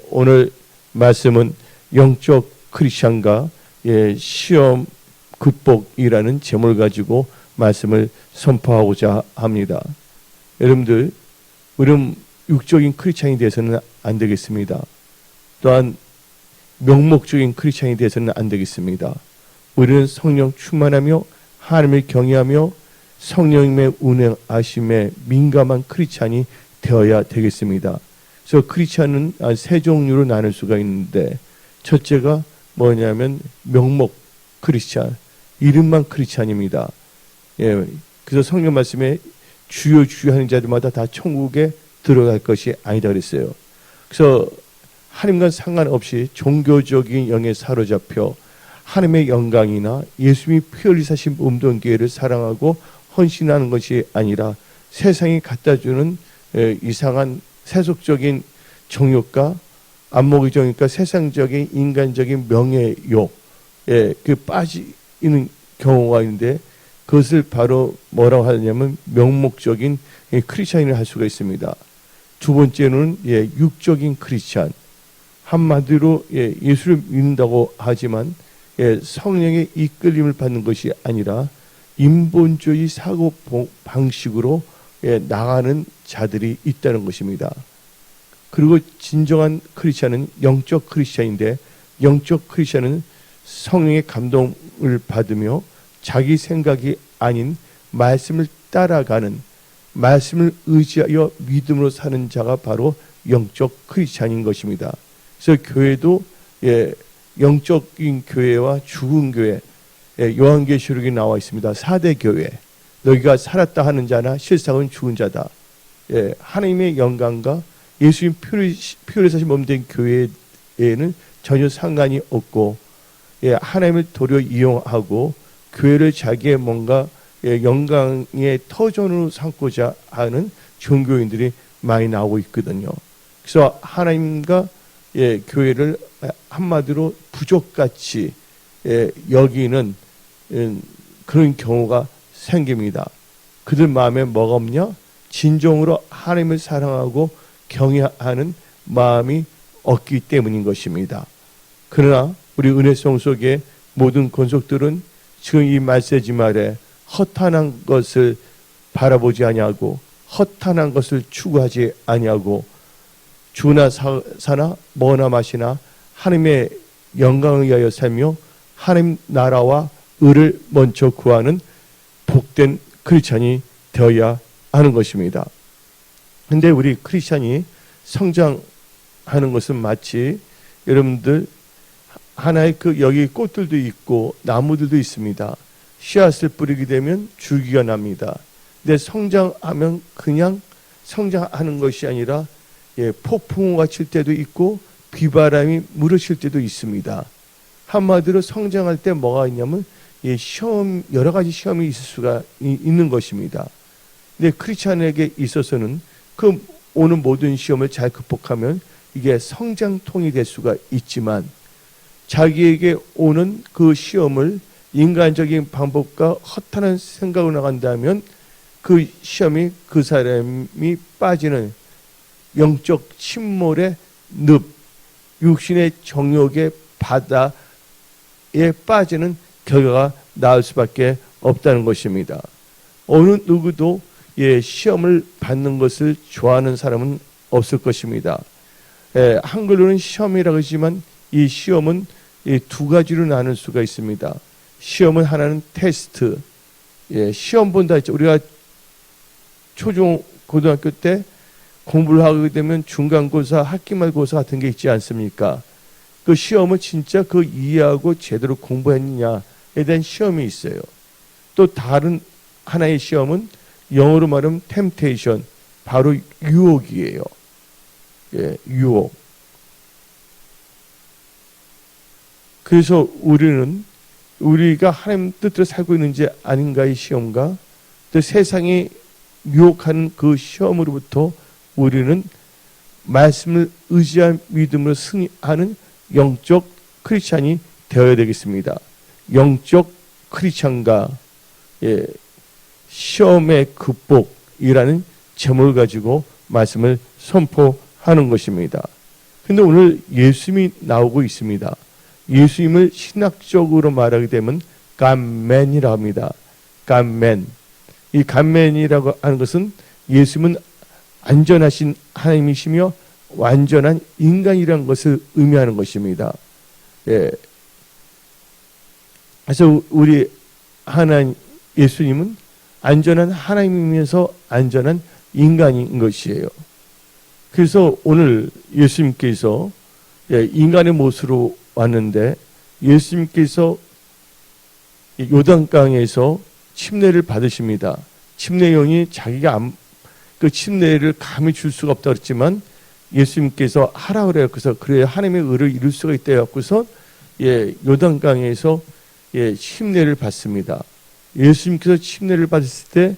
오늘 말씀은 영적 크리스천과 시험 극복이라는 제목을 가지고 말씀을 선포하고자 합니다. 여러분들, 우리는 육적인 크리스천이 되어서는 안 되겠습니다. 또한 명목적인 크리스천이 되어서는 안 되겠습니다. 우리는 성령 충만하며 하나님을 경외하며 성령님의 운행하심에 민감한 크리스천이 되어야 되겠습니다. 그래서 크리스천은 세 종류로 나눌 수가 있는데, 첫째가 뭐냐면 명목 크리스천, 이름만 크리스천입니다. 그래서 성경 말씀에 주여 주여 하는 자들마다 다 천국에 들어갈 것이 아니다 그랬어요. 그래서 하나님과 상관없이 종교적인 영에 사로잡혀 하나님의 영광이나 예수님이 피 흘리 사신 몸된 교회를 사랑하고 헌신하는 것이 아니라 세상이 갖다주는 이상한 세속적인 정욕과 안목의 정욕과 세상적인 인간적인 명예욕, 그 빠지는 경우가 있는데, 그것을 바로 뭐라고 하냐면 명목적인 크리스천이라 할 수가 있습니다. 두 번째는 육적인 크리스천, 한마디로 예수를 믿는다고 하지만 성령의 이끌림을 받는 것이 아니라 인본주의 사고 방식으로 나가는 자들이 있다는 것입니다. 그리고 진정한 크리스천은 영적 크리스천인데, 영적 크리스천은 성령의 감동을 받으며 자기 생각이 아닌 말씀을 따라가는, 말씀을 의지하여 믿음으로 사는 자가 바로 영적 크리스천인 것입니다. 그래서 교회도 영적인 교회와 죽은 교회, 요한계시록에 나와 있습니다. 4대 교회, 너희가 살았다 하는 자나 실상은 죽은 자다. 하나님의 영광과 예수님 피를 사신 몸된 교회에는 전혀 상관이 없고, 하나님을 도리어 이용하고 교회를 자기의 뭔가 영광의 터전으로 삼고자 하는 종교인들이 많이 나오고 있거든요. 그래서 하나님과 교회를 한마디로 부족같이 여기는 그런 경우가 생깁니다. 그들 마음에 뭐가 없냐? 진정으로 하나님을 사랑하고 경외하는 마음이 없기 때문인 것입니다. 그러나 우리 은혜성 속의 모든 권속들은 지금 이 메시지 말에 허탄한 것을 바라보지 아니하고 허탄한 것을 추구하지 아니하고 주나 사나 뭐나 마시나 하나님의 영광을 위하여 살며 하나님 나라와 의를 먼저 구하는 복된 크리스천이 되어야 하는 것입니다. 그런데 우리 크리스천이 성장하는 것은 마치 여러분들 하나의 여기 꽃들도 있고 나무들도 있습니다. 씨앗을 뿌리게 되면 줄기가 납니다. 근데 성장하면 그냥 성장하는 것이 아니라 폭풍우가 칠 때도 있고 비바람이 물으칠 때도 있습니다. 한마디로 성장할 때 뭐가 있냐면 여러 가지 시험이 있을 수가 있는 것입니다. 근데 크리스찬에게 있어서는 그 오는 모든 시험을 잘 극복하면 이게 성장통이 될 수가 있지만, 자기에게 오는 그 시험을 인간적인 방법과 허탄한 생각으로 나간다면 그 시험이 그 사람이 빠지는 영적 침몰의 늪, 육신의 정욕의 바다에 빠지는 결과가 나올 수밖에 없다는 것입니다. 어느 누구도 시험을 받는 것을 좋아하는 사람은 없을 것입니다. 한글로는 시험이라고 하지만 이 시험은 두 가지로 나눌 수가 있습니다. 시험은 하나는 테스트, 시험 본다 했죠. 우리가 초중 고등학교 때 공부를 하게 되면 중간고사, 학기말고사 같은 게 있지 않습니까? 그 시험은 진짜 그 이해하고 제대로 공부했느냐에 대한 시험이 있어요. 또 다른 하나의 시험은 영어로 말하면 템테이션, 바로 유혹이에요. 유혹. 그래서 우리가 하나님 뜻대로 살고 있는지 아닌가의 시험과 또 세상이 유혹하는 그 시험으로부터 우리는 말씀을 의지한 믿음으로 승리하는 영적 크리스찬이 되어야 되겠습니다. 영적 크리스찬과 시험의 극복이라는 제목을 가지고 말씀을 선포하는 것입니다. 근데 오늘 예수님이 나오고 있습니다. 예수님을 신학적으로 말하게 되면 Godman이라고 합니다. Godman. 이 Godman이라고 하는 것은 예수님은 안전하신 하나님이시며 완전한 인간이라는 것을 의미하는 것입니다. 예. 그래서 우리 하나님 예수님은 안전한 하나님이면서 안전한 인간인 것이에요. 그래서 오늘 예수님께서 인간의 모습으로 왔는데 예수님께서 요단강에서 침례를 받으십니다. 침례용이 자기가 그 침례를 감히 줄 수가 없다 그랬지만 예수님께서 하라 그래서 그래야 하나님의 의를 이룰 수가 있다 해갖고서 요단강에서 침례를 받습니다. 예수님께서 침례를 받았을 때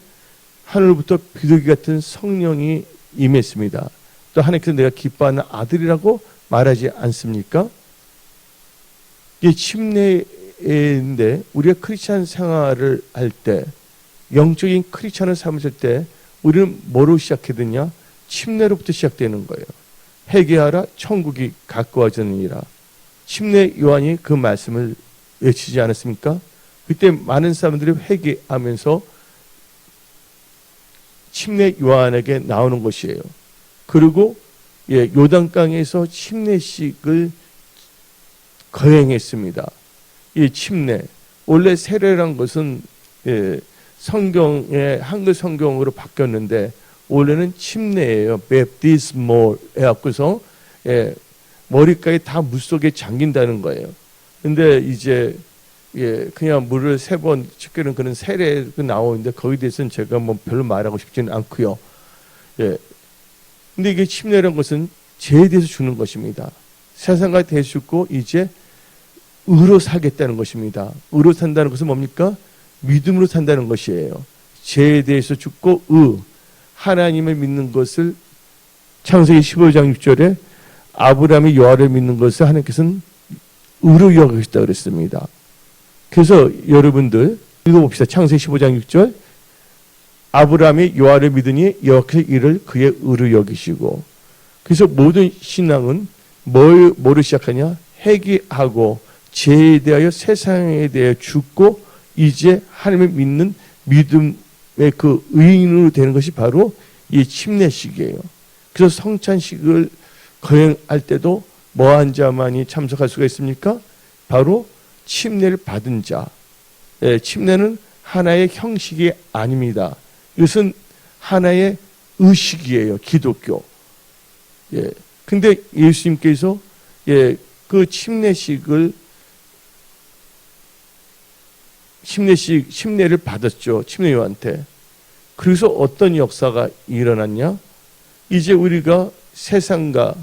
하늘로부터 비둘기 같은 성령이 임했습니다. 또 하나님께서 내가 기뻐하는 아들이라고 말하지 않습니까? 이 침례인데 우리가 크리스찬 생활을 할 때 영적인 크리스찬을 삼을 때 우리는 뭐로 시작해드냐? 침례로부터 시작되는 거예요. 회개하라 천국이 가까워졌느니라. 침례 요한이 그 말씀을 외치지 않았습니까? 그때 많은 사람들이 회개하면서 침례 요한에게 나오는 것이에요. 그리고 요단강에서 침례식을 거행했습니다. 이 침례 원래 세례란 것은 성경의 한글 성경으로 바뀌었는데 원래는 침례예요. 베프티스모 해갖고서 머리까지 다 물속에 잠긴다는 거예요. 근데 이제 그냥 물을 3번 축기는 그런 세례가 나오는데 거기에 대해서는 제가 뭐 별로 말하고 싶지는 않고요. 근데 이게 침례라는 것은 죄에 대해서 주는 것입니다. 세상과 대수고 이제 의로 살겠다는 것입니다. 의로 산다는 것은 뭡니까? 믿음으로 산다는 것이에요. 죄에 대해서 죽고 하나님을 믿는 것을 창세기 15장 6절에 아브라함이 여호와를 믿는 것을 하나님께서는 의로 여기시다 그랬습니다. 그래서 여러분들 읽어봅시다. 창세기 15장 6절 아브라함이 여호와를 믿으니 여호와의 일을 그의 의로 여기시고. 그래서 모든 신앙은 뭐를 시작하냐? 회개하고 죄에 대하여 세상에 대해 죽고 이제 하나님을 믿는 믿음의 그 의인으로 되는 것이 바로 이 침례식이에요. 그래서 성찬식을 거행할 때도 뭐한 자만이 참석할 수가 있습니까? 바로 침례를 받은 자. 침례는 하나의 형식이 아닙니다. 이것은 하나의 의식이에요. 기독교. 근데 예수님께서 그 침례를 받았죠. 침례요한테. 그래서 어떤 역사가 일어났냐? 이제 우리가 세상과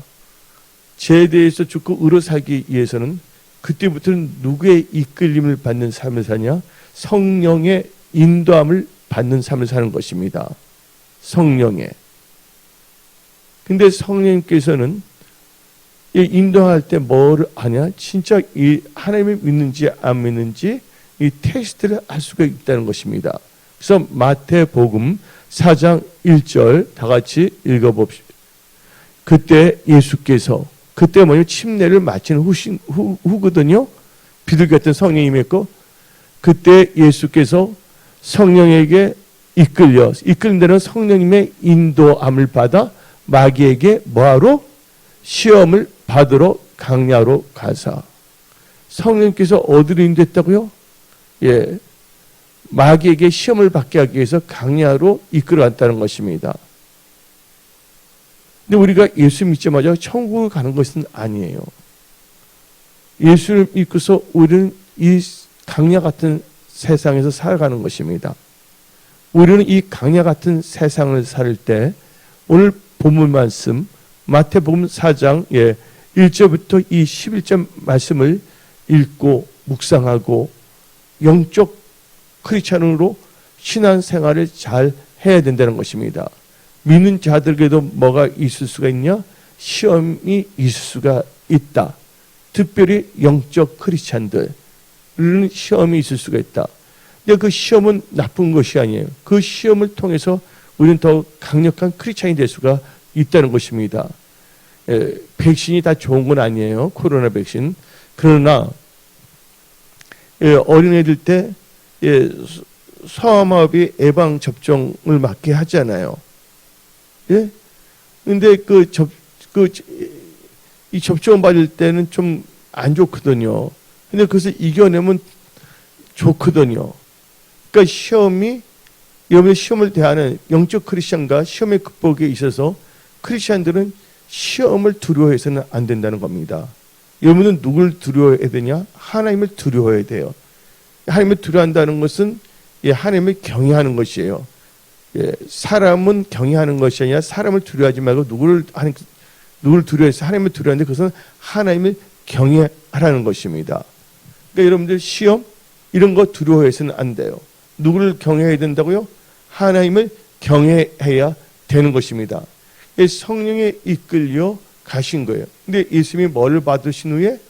죄에 대해서 죽고 의로 살기 위해서는 그때부터는 누구의 이끌림을 받는 삶을 사냐? 성령의 인도함을 받는 삶을 사는 것입니다. 성령의. 근데 성령님께서는 인도할 때 뭐를 하냐? 진짜 이 하나님을 믿는지 안 믿는지 이 테스트를 할 수가 있다는 것입니다. 그래서 마태복음 4장 1절 다 같이 읽어봅시다. 그때 예수께서 그때 뭐냐? 침례를 마치는 후거든요. 비둘기 같은 성령이 임했고 그때 예수께서 성령에게 이끌린다는 성령님의 인도함을 받아 마귀에게 뭐하러? 시험을 받으러 강야로 가사. 성령님께서 어디로 인도했다고요? 마귀에게 시험을 받게 하기 위해서 강야로 이끌어갔다는 것입니다. 근데 우리가 예수 믿자마자 천국을 가는 것은 아니에요. 예수를 믿고서 우리는 이 강야 같은 세상에서 살아가는 것입니다. 우리는 이 강야 같은 세상을 살 때 오늘 본문 말씀 마태복음 4장 1절부터 이 11절 말씀을 읽고 묵상하고 영적 크리스찬으로 신앙생활을 잘 해야 된다는 것입니다. 믿는 자들에게도 뭐가 있을 수가 있냐? 시험이 있을 수가 있다. 특별히 영적 크리스찬들은 시험이 있을 수가 있다. 근데 그 시험은 나쁜 것이 아니에요. 그 시험을 통해서 우리는 더 강력한 크리스찬이 될 수가 있다는 것입니다. 백신이 다 좋은 건 아니에요. 코로나 백신. 그러나 어린애들 때 소아마비 예방 접종을 맞게 하잖아요. 예? 근데 이 접종 받을 때는 좀 안 좋거든요. 근데 그것을 이겨내면 좋거든요. 그러니까 여러분의 시험을 대하는 영적 크리스천과 시험의 극복에 있어서 크리스천들은 시험을 두려워해서는 안 된다는 겁니다. 여러분은 누굴 두려워해야 되냐? 하나님을 두려워해야 돼요. 하나님을 두려워한다는 것은 하나님을 경외하는 것이에요. 사람은 경외하는 것이 아니라 사람을 두려워하지 말고 누구를 두려워해서 하나님을 두려워하는데 그것은 하나님을 경외하라는 것입니다. 그러니까 여러분들 시험 이런 거 두려워해서는 안 돼요. 누구를 경외해야 된다고요? 하나님을 경외해야 되는 것입니다. 성령에 이끌려 가신 거예요. 근데 예수님이 뭐를 받으신 후에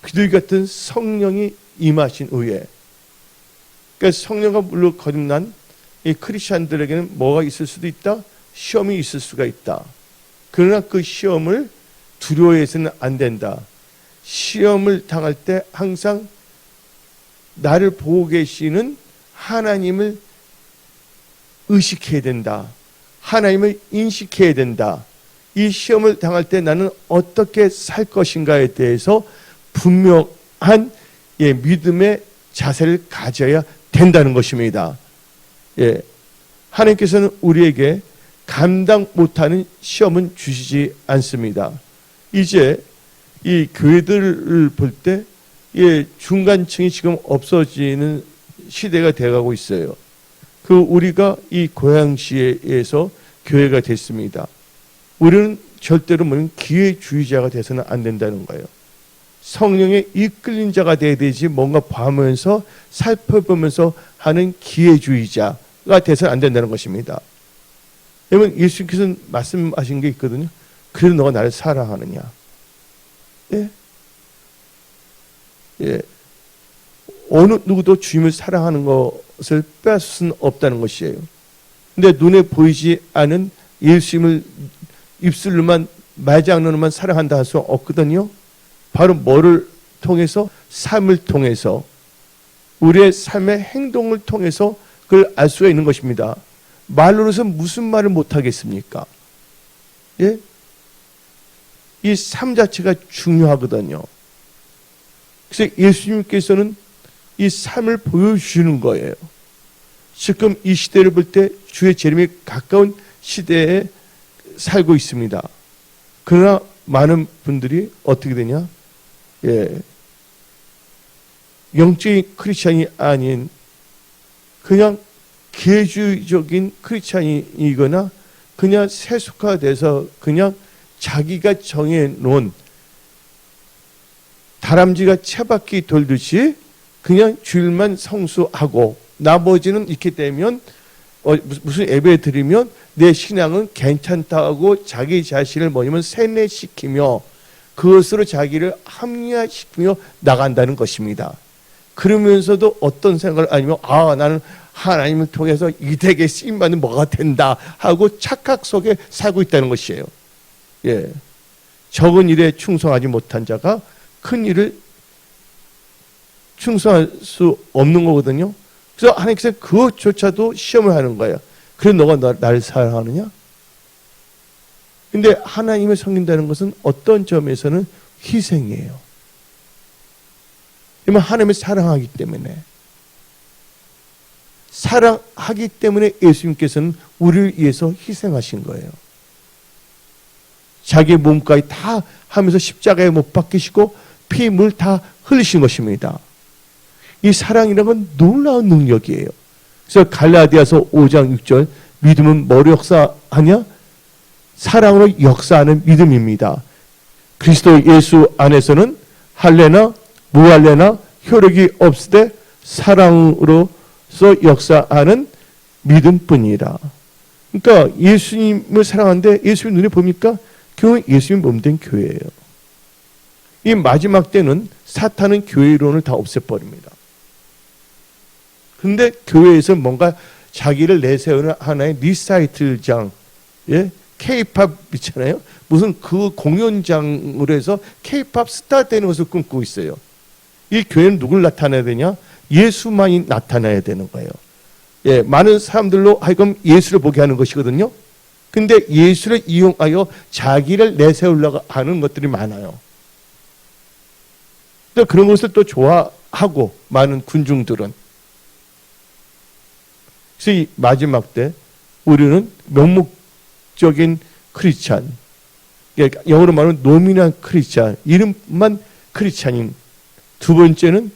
그들 같은 성령이 임하신 후에 그러니까 성령과 물로 거듭난 이 크리스천들에게는 뭐가 있을 수도 있다? 시험이 있을 수가 있다. 그러나 그 시험을 두려워해서는 안 된다. 시험을 당할 때 항상 나를 보고 계시는 하나님을 의식해야 된다. 하나님을 인식해야 된다. 이 시험을 당할 때 나는 어떻게 살 것인가에 대해서 분명한 믿음의 자세를 가져야 된다는 것입니다. 하나님께서는 우리에게 감당 못하는 시험은 주시지 않습니다. 이제 이 교회들을 볼 때 중간층이 지금 없어지는 시대가 되어가고 있어요. 우리가 이 고양시에서 교회가 됐습니다. 우리는 절대로 기회주의자가 돼서는 안 된다는 거예요. 성령에 이끌린 자가 돼야 되지 뭔가 보면서 살펴보면서 하는 기회주의자가 돼서는 안 된다는 것입니다. 여러분 예수님께서는 말씀하신 게 있거든요. 그래도 너가 나를 사랑하느냐. 어느 누구도 주님을 사랑하는 것을 빼앗을 수는 없다는 것이에요. 근데 눈에 보이지 않은 예수님을 입술로만 말장난으로만 사랑한다 할 수 없거든요. 바로 뭐를 통해서? 삶을 통해서 우리의 삶의 행동을 통해서 그걸 알 수가 있는 것입니다. 말로서 무슨 말을 못하겠습니까? 이 삶 자체가 중요하거든요. 그래서 예수님께서는 이 삶을 보여주시는 거예요. 지금 이 시대를 볼 때 주의 재림이 가까운 시대에 살고 있습니다. 그러나 많은 분들이 어떻게 되냐? 영적인 크리스찬이 아닌 그냥 계주적인 크리스찬이거나 그냥 세속화돼서 그냥 자기가 정해놓은 다람쥐가 채바퀴 돌듯이 그냥 주일만 성수하고 나머지는 이렇게 되면 무슨 예배 드리면 내 신앙은 괜찮다고 자기 자신을 세뇌시키며 그것으로 자기를 합리화시키며 나간다는 것입니다. 그러면서도 어떤 생각을 아니면 나는 하나님을 통해서 이 댁에 쓰임받는 뭐가 된다 하고 착각 속에 살고 있다는 것이에요. 적은 일에 충성하지 못한 자가 큰 일을 충성할 수 없는 거거든요. 그래서 하나님께서 그것조차도 시험을 하는 거예요. 그래 너가 나를 사랑하느냐? 근데 하나님을 섬긴다는 것은 어떤 점에서는 희생이에요. 왜냐하면 하나님을 사랑하기 때문에 예수님께서는 우리를 위해서 희생하신 거예요. 자기의 몸까지 다 하면서 십자가에 못 박히시고 피, 물 다 흘리신 것입니다. 이 사랑이라는 건 놀라운 능력이에요. 그래서 갈라디아서 5장 6절 믿음은 뭐로 역사하냐? 사랑으로 역사하는 믿음입니다. 그리스도 예수 안에서는 할례나 무할례나 효력이 없으되 사랑으로서 역사하는 믿음뿐이라. 그러니까 예수님을 사랑하는데 예수님 눈에 보니까 교회 예수님 몸된 교회예요. 이 마지막 때는 사탄은 교회 이론을 다 없애버립니다. 근데 교회에서 뭔가 자기를 내세우는 하나의 리사이틀장, K-팝 있잖아요. 무슨 그 공연장으로 해서 K-팝 스타 되는 것을 꿈꾸고 있어요. 이 교회는 누굴 나타내야 되냐? 예수만이 나타나야 되는 거예요. 예, 많은 사람들로 하여금 예수를 보게 하는 것이거든요. 근데 예수를 이용하여 자기를 내세우려고 하는 것들이 많아요. 근데 그런 것을 또 좋아하고 많은 군중들은. 그래서 이 마지막 때 우리는 명목적인 크리스찬, 영어로 말하면 노미널 크리스찬, 이름만 크리스찬인. 두 번째는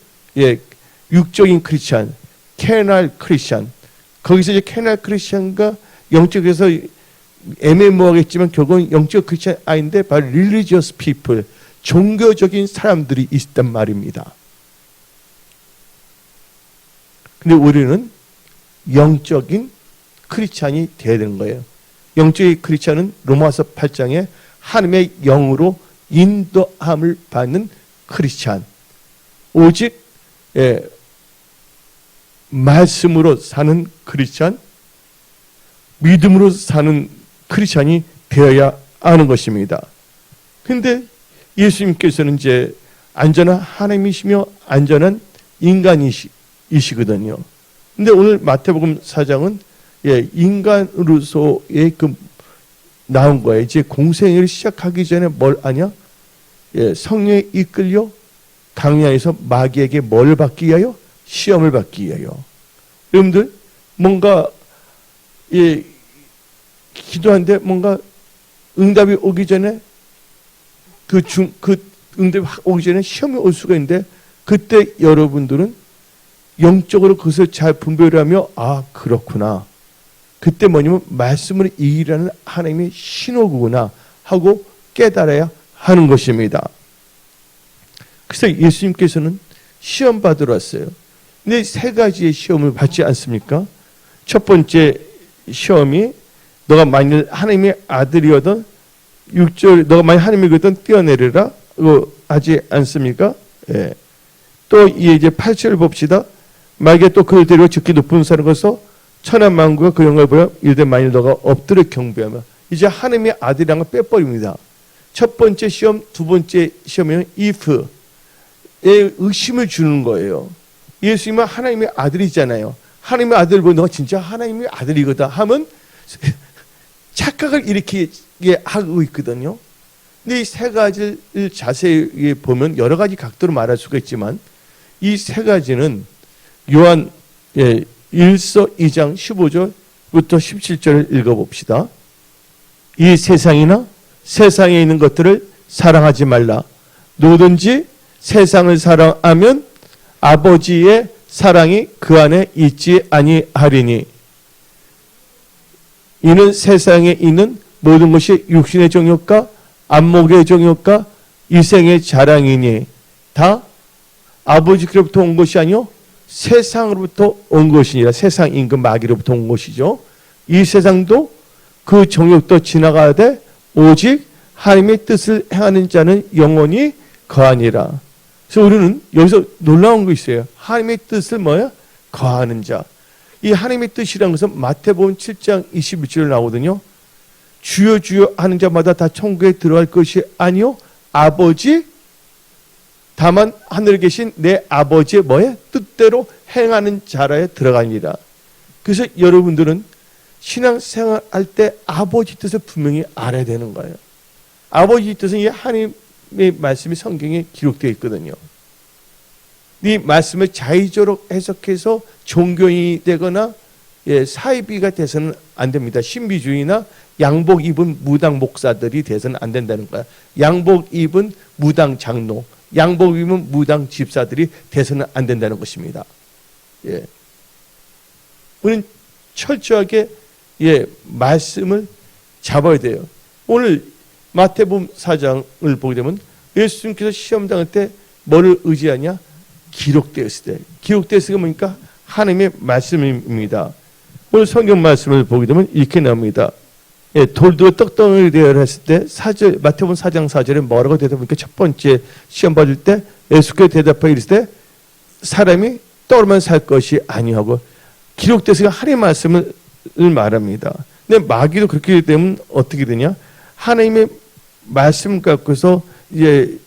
육적인 크리스찬, 캐날 크리스찬. 거기서 이제 캐날 크리스찬과 영적에서 애매모호하겠지만 결국은 영적 크리스찬 아닌데 바로 religious people, 종교적인 사람들이 있단 말입니다. 근데 우리는 영적인 크리스찬이 되어야 되는 거예요. 영적인 크리스찬은 로마서 8장에 하나님의 영으로 인도함을 받는 크리스찬. 오직 말씀으로 사는 크리스찬, 믿음으로 사는 크리스찬이 되어야 하는 것입니다. 근데 예수님께서는 이제 안전한 하나님이시며 안전한 인간이시거든요. 근데 오늘 마태복음 4장은 인간으로서의 나온 거예요. 이제 공생애를 시작하기 전에 뭘 하냐? 성령에 이끌려 강야에서 마귀에게 뭘 받기 위하여? 시험을 받기 위하여. 여러분들 뭔가 기도하는데 뭔가 응답이 오기 전에 그 응답이 오기 전에 시험이 올 수가 있는데 그때 여러분들은 영적으로 그것을 잘 분별을 하며 아 그렇구나. 그때 뭐냐면 말씀을 이기라는 하나님의 신호구나 하고 깨달아야 하는 것입니다. 그래서 예수님께서는 시험 받으러 왔어요. 근데 세 가지의 시험을 받지 않습니까? 첫 번째 시험이 너가 만일 하나님의 아들이거든 6절 너가 만일 하나님이거든 뛰어내리라 하지 않습니까? 예. 또 이제 8절 봅시다. 만약에 또 그를 데리고 즉기 높은 산을 가서 천한 만국과 그 영광을 보여 이르되 만일 너가 엎드려 경배하면 이제 하나님의 아들이란 걸 빼버립니다. 첫 번째 시험, 두 번째 시험은 if에 의심을 주는 거예요. 예수님은 하나님의 아들이잖아요. 하나님의 아들을 보고 너가 진짜 하나님의 아들이거든 하면 착각을 이렇게 하고 있거든요. 근데 이 세 가지를 자세히 보면 여러 가지 각도로 말할 수가 있지만 이 세 가지는 요한 1서 2장 15절부터 17절을 읽어봅시다. 이 세상이나 세상에 있는 것들을 사랑하지 말라. 누구든지 세상을 사랑하면 아버지의 사랑이 그 안에 있지 아니하리니 이는 세상에 있는 모든 것이 육신의 정욕과 안목의 정욕과 이생의 자랑이니 다 아버지께로부터 온 것이 아니요 세상으로부터 온 것이니라. 세상 임금 마귀로부터 온 것이죠. 이 세상도 그 정욕도 지나가되 오직 하나님의 뜻을 행하는 자는 영원히 거하니라. 그래서 우리는 여기서 놀라운 거 있어요. 하나님의 뜻을 뭐야? 거하는 자. 이 하나님의 뜻이라는 것은 마태복음 7장 21절에 나오거든요. 주여 주여 하는 자마다 다 천국에 들어갈 것이 아니요 아버지 다만 하늘에 계신 내 아버지의 뭐에 뜻대로 행하는 자라에 들어가니라. 그래서 여러분들은 신앙생활 할 때 아버지 뜻을 분명히 알아야 되는 거예요. 아버지 뜻은 이 하나님의 말씀이 성경에 기록되어 있거든요. 이 말씀을 자의적으로 해석해서 종교인이 되거나 사이비가 돼서는 안 됩니다. 신비주의나 양복 입은 무당 목사들이 돼서는 안 된다는 거야. 양복 입은 무당 장로, 양복 입은 무당 집사들이 돼서는 안 된다는 것입니다. 우리는 철저하게 말씀을 잡아야 돼요. 오늘 마태복음 4장을 보게 되면 예수님께서 시험 당할 때 뭐를 의지하냐? 기록되었을 때. 기록되었을 때 뭐니까 하나님의 말씀입니다. 오늘 성경 말씀을 보게 되면 이렇게 나옵니다. 돌도 떡덩어리 되어라 했을 때 마태복음 4장 4절에 뭐라고 대답하니까 첫 번째 시험 받을 때 예수께서 대답하여 이르실 때 사람이 떡으로만 살 것이 아니하고 기록되었으니까 하나님의 말씀을 말합니다. 근데 마귀도 그렇게 되면 어떻게 되냐? 하나님의 말씀 갖고서 이제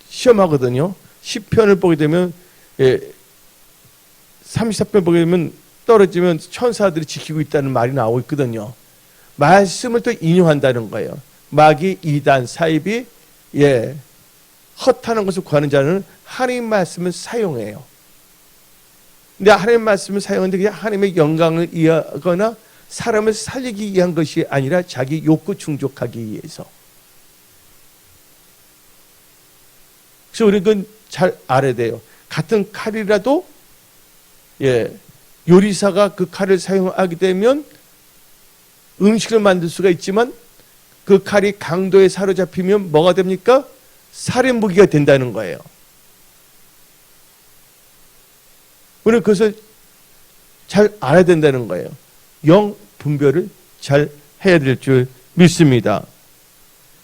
시험하거든요. 시편을 보게 되면 34편 보게 되면 떨어지면 천사들이 지키고 있다는 말이 나오고 있거든요. 말씀을 또 인용한다는 거예요. 마귀, 이단, 사입이 헛하는 것을 구하는 자는 하나님 말씀을 사용해요. 근데 하나님 말씀을 사용하는데 그냥 하나님의 영광을 위하거나 사람을 살리기 위한 것이 아니라 자기 욕구 충족하기 위해서. 그래서 우리는 그건 잘 알아야 돼요. 같은 칼이라도 요리사가 그 칼을 사용하게 되면 음식을 만들 수가 있지만 그 칼이 강도에 사로잡히면 뭐가 됩니까? 살인 무기가 된다는 거예요. 우리는 그것을 잘 알아야 된다는 거예요. 영 분별을 잘 해야 될 줄 믿습니다.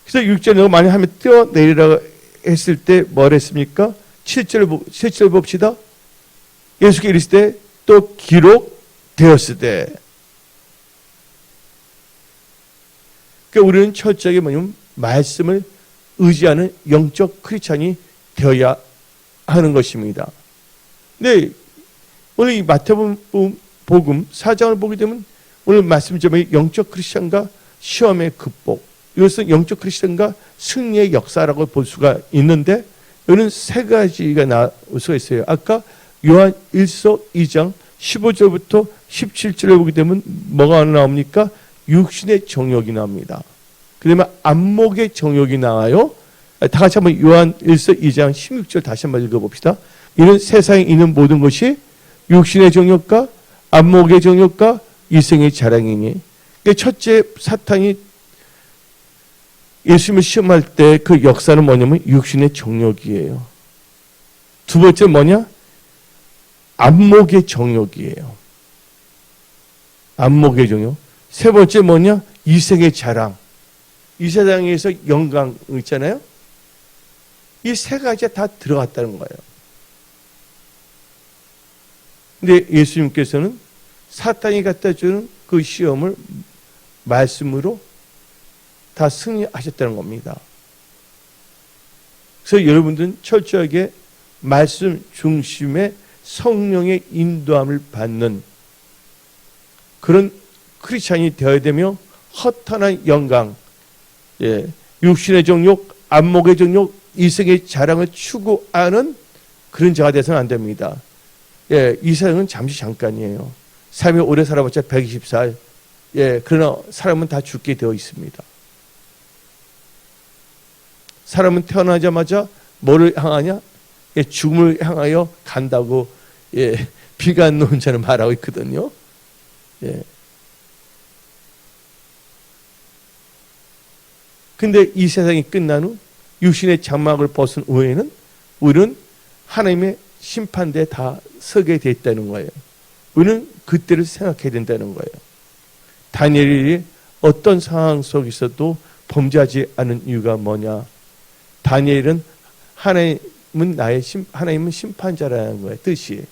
그래서 6절에 많이 하면 뛰어내리라 했을 때 뭘 했습니까? 7절 봅시다. 예수께서 이르시되 또 기록되었을 때. 그러니까 우리는 철저하게 뭐냐면 말씀을 의지하는 영적 크리스찬이 되어야 하는 것입니다. 네, 오늘 이 마태복음 4장을 보게 되면 오늘 말씀 제목이 영적 크리스찬과 시험의 극복. 이것은 영적 크리스찬과 승리의 역사라고 볼 수가 있는데 여기는 세 가지가 나올 수가 있어요. 아까 요한 1서 2장 15절부터 17절을 보게 되면 뭐가 나옵니까? 육신의 정욕이 나옵니다. 그 다음에 안목의 정욕이 나와요. 다 같이 한번 요한 1서 2장 16절 다시 한번 읽어봅시다. 이는 세상에 있는 모든 것이 육신의 정욕과 안목의 정욕과 이생의 자랑이니. 첫째 사탄이 예수님을 시험할 때 그 역사는 뭐냐면 육신의 정욕이에요. 두 번째 뭐냐? 안목의 정욕이에요. 안목의 정욕. 세 번째 뭐냐? 이생의 자랑. 이 세상에서 영광 있잖아요. 이 세 가지가 다 들어갔다는 거예요. 근데 예수님께서는 사탄이 갖다 주는 그 시험을 말씀으로 다 승리하셨다는 겁니다. 그래서 여러분들은 철저하게 말씀 중심의 성령의 인도함을 받는 그런 크리스찬이 되어야 되며 허탄한 영광, 육신의 정욕, 안목의 정욕, 이생의 자랑을 추구하는 그런 자가 되서는 안 됩니다. 이 세상은 잠시 잠깐이에요. 삶이 오래 살아봤자 120살. 그러나 사람은 다 죽게 되어 있습니다. 사람은 태어나자마자 뭐를 향하냐? 죽음을 향하여 간다고 비관 논자는 말하고 있거든요. 근데 이 세상이 끝난 후 육신의 장막을 벗은 후에는 우리는 하나님의 심판대에 다 서게 돼 있다는 거예요. 우리는 그때를 생각해야 된다는 거예요. 다니엘이 어떤 상황 속에서도 범죄하지 않은 이유가 뭐냐? 다니엘은 하나님은 심판자라는 거예요. 뜻이.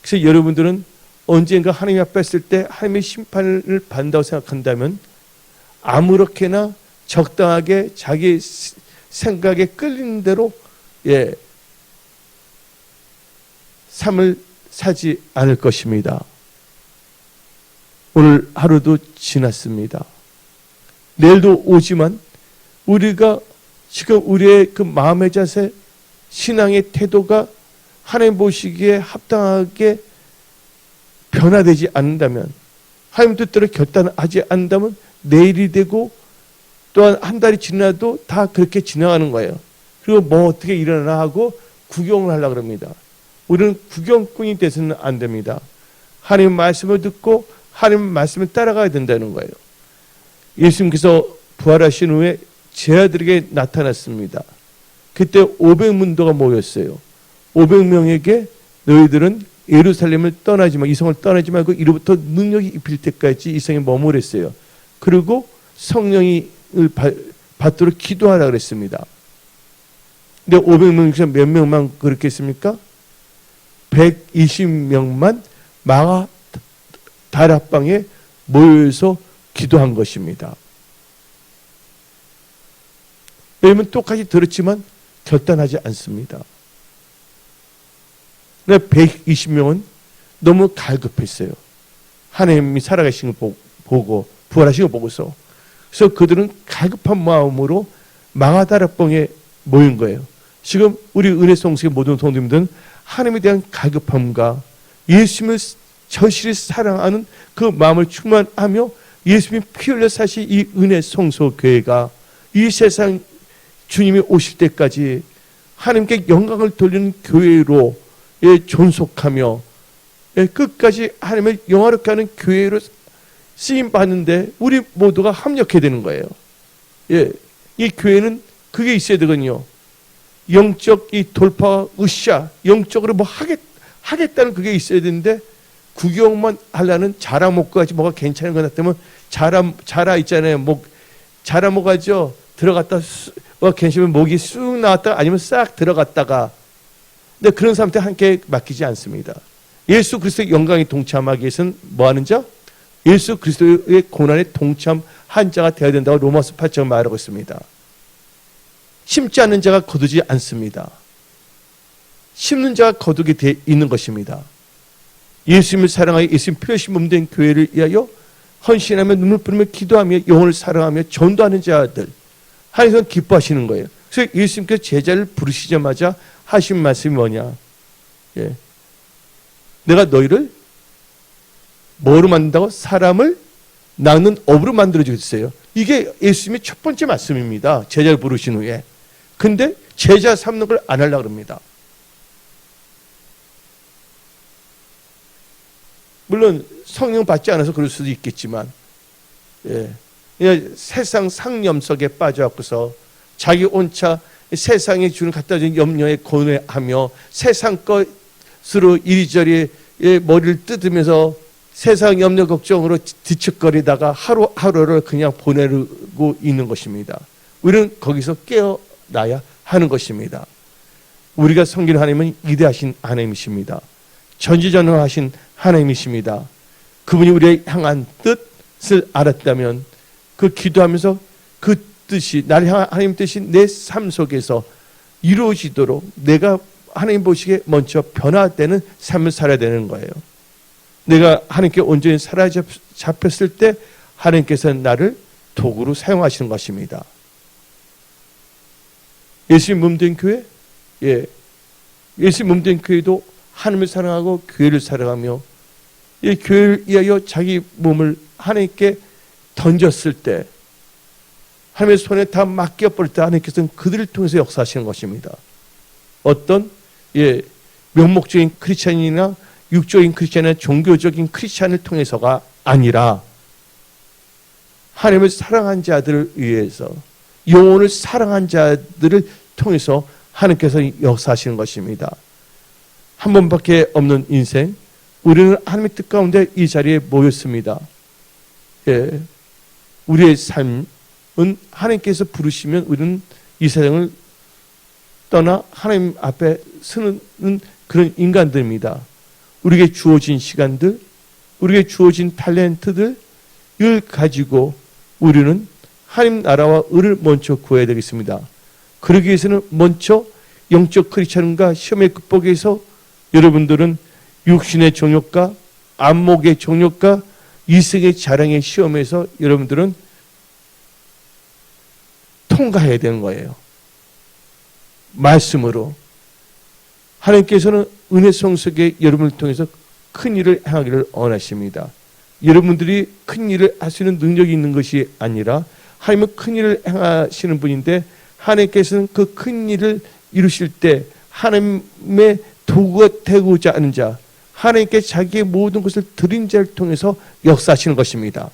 그래서 여러분들은 언젠가 하나님 앞에 있을 때 하나님의 심판을 받는다고 생각한다면 아무렇게나 적당하게 자기 생각에 끌리는 대로 삶을 살지 않을 것입니다. 오늘 하루도 지났습니다. 내일도 오지만 우리가 지금 우리의 그 마음의 자세, 신앙의 태도가 하나님 보시기에 합당하게 변화되지 않는다면, 하나님 뜻대로 결단하지 않는다면 내일이 되고 또한 한 달이 지나도 다 그렇게 지나가는 거예요. 그리고 뭐 어떻게 일어나나 하고 구경을 하려고 합니다. 우리는 구경꾼이 돼서는 안 됩니다. 하나님 말씀을 듣고 하나님 말씀을 따라가야 된다는 거예요. 예수님께서 부활하신 후에 제자들에게 나타났습니다. 그때 500문도가 모였어요. 500명에게 너희들은 예루살렘을 떠나지 마, 이 성을 떠나지 말고 이로부터 능력이 입힐 때까지 이 성에 머무랬어요. 그리고 성령을 받도록 기도하라 그랬습니다. 근데 500명 중에 몇 명만 그렇게 했습니까? 120명만 마가 다락방에 모여서 기도한 것입니다. 뱀은 똑같이 들었지만 결단하지 않습니다. 120명은 너무 갈급했어요. 하나님이 살아가신 걸 보고 부활하신 걸 보고서. 그래서 그들은 갈급한 마음으로 마가다라봉에 모인 거예요. 지금 우리 은혜송식의 모든 성도님들은 하나님에 대한 갈급함과 예수님을 절실히 사랑하는 그 마음을 충만하며 예수님이 피 흘려 사실 이 은혜성소교회가 이 세상 주님이 오실 때까지 하나님께 영광을 돌리는 교회로 존속하며 끝까지 하나님을 영화롭게 하는 교회로 쓰임 받는데 우리 모두가 합력해야 되는 거예요. 이 교회는 그게 있어야 되거든요. 영적 이 돌파 으쌰 영적으로 뭐 하겠다는 그게 있어야 되는데 구경만 하려는 자라 목까지 뭐가 괜찮은 것 같으면 자라 있잖아요. 자라 목하죠. 들어갔다 괜찮으면 목이 쑥 나왔다가 아니면 싹 들어갔다가. 근데 그런 사람한테 함께 맡기지 않습니다. 예수 그리스도의 영광에 동참하기 위해서는 뭐 하는 자? 예수 그리스도의 고난에 동참한 자가 되어야 된다고 로마서 8장 말하고 있습니다. 심지 않는 자가 거두지 않습니다. 심는 자가 거두게 되어 있는 것입니다. 예수님을 사랑하여 예수님 피하신 몸된 교회를 위하여 헌신하며 눈물 뿌리며 기도하며 영혼을 사랑하며 전도하는 자들 하나님께서 기뻐하시는 거예요. 그래서 예수님께서 제자를 부르시자마자 하신 말씀이 뭐냐? 내가 너희를 뭐로 만든다고? 사람을 낳는 업으로 만들어주겠어요. 이게 예수님의 첫 번째 말씀입니다. 제자를 부르신 후에. 근데 제자 삼는 걸 안 하려고 합니다. 물론 성령 받지 않아서 그럴 수도 있겠지만 세상 상념석에 빠져갖고서 자기 온차 세상에 주는 갖다 준 염려에 고뇌하며 세상 것으로 이리저리 머리를 뜯으면서 세상 염려 걱정으로 뒤척거리다가 하루하루를 그냥 보내고 있는 것입니다. 우리는 거기서 깨어나야 하는 것입니다. 우리가 섬기는 하나님은 위대하신 하나님이십니다. 전지전능하신 하나님이십니다. 그분이 우리의 향한 뜻을 알았다면 그 기도하면서 그 뜻이 나를 향한 하나님 뜻이 내 삶 속에서 이루어지도록 내가 하나님 보시기에 먼저 변화되는 삶을 살아야 되는 거예요. 내가 하나님께 온전히 사로잡혔을 때 하나님께서는 나를 도구로 사용하시는 것입니다. 예수님 몸된 교회? 예수님 몸된 교회도 하나님을 사랑하고 교회를 사랑하며 이 교회를 위하여 자기 몸을 하나님께 던졌을 때 하나님의 손에 다 맡겨버릴 때 하나님께서는 그들을 통해서 역사하시는 것입니다. 어떤 명목적인 크리스찬이나 육적인 크리스찬이나 종교적인 크리스찬을 통해서가 아니라 하나님을 사랑한 자들을 위해서 영혼을 사랑한 자들을 통해서 하나님께서 역사하시는 것입니다. 한 번밖에 없는 인생, 우리는 하나님의 뜻 가운데 이 자리에 모였습니다. 우리의 삶은 하나님께서 부르시면 우리는 이 세상을 떠나 하나님 앞에 서는 그런 인간들입니다. 우리에게 주어진 시간들, 우리에게 주어진 탤런트들을 가지고 우리는 하나님 나라와 의를 먼저 구해야 되겠습니다. 그러기 위해서는 먼저 영적 크리스찬과 시험의 극복에서 여러분들은 육신의 정욕과 안목의 정욕과 이성의 자랑의 시험에서 여러분들은 통과해야 되는 거예요. 말씀으로 하나님께서는 은혜 성석에 여러분을 통해서 큰 일을 행하기를 원하십니다. 여러분들이 큰 일을 할 수 있는 능력이 있는 것이 아니라 하나님은 큰 일을 행하시는 분인데 하나님께서는 그 큰 일을 이루실 때 하나님의 도구가 되고자 하는 자, 하나님께 자기의 모든 것을 드린 자를 통해서 역사하시는 것입니다.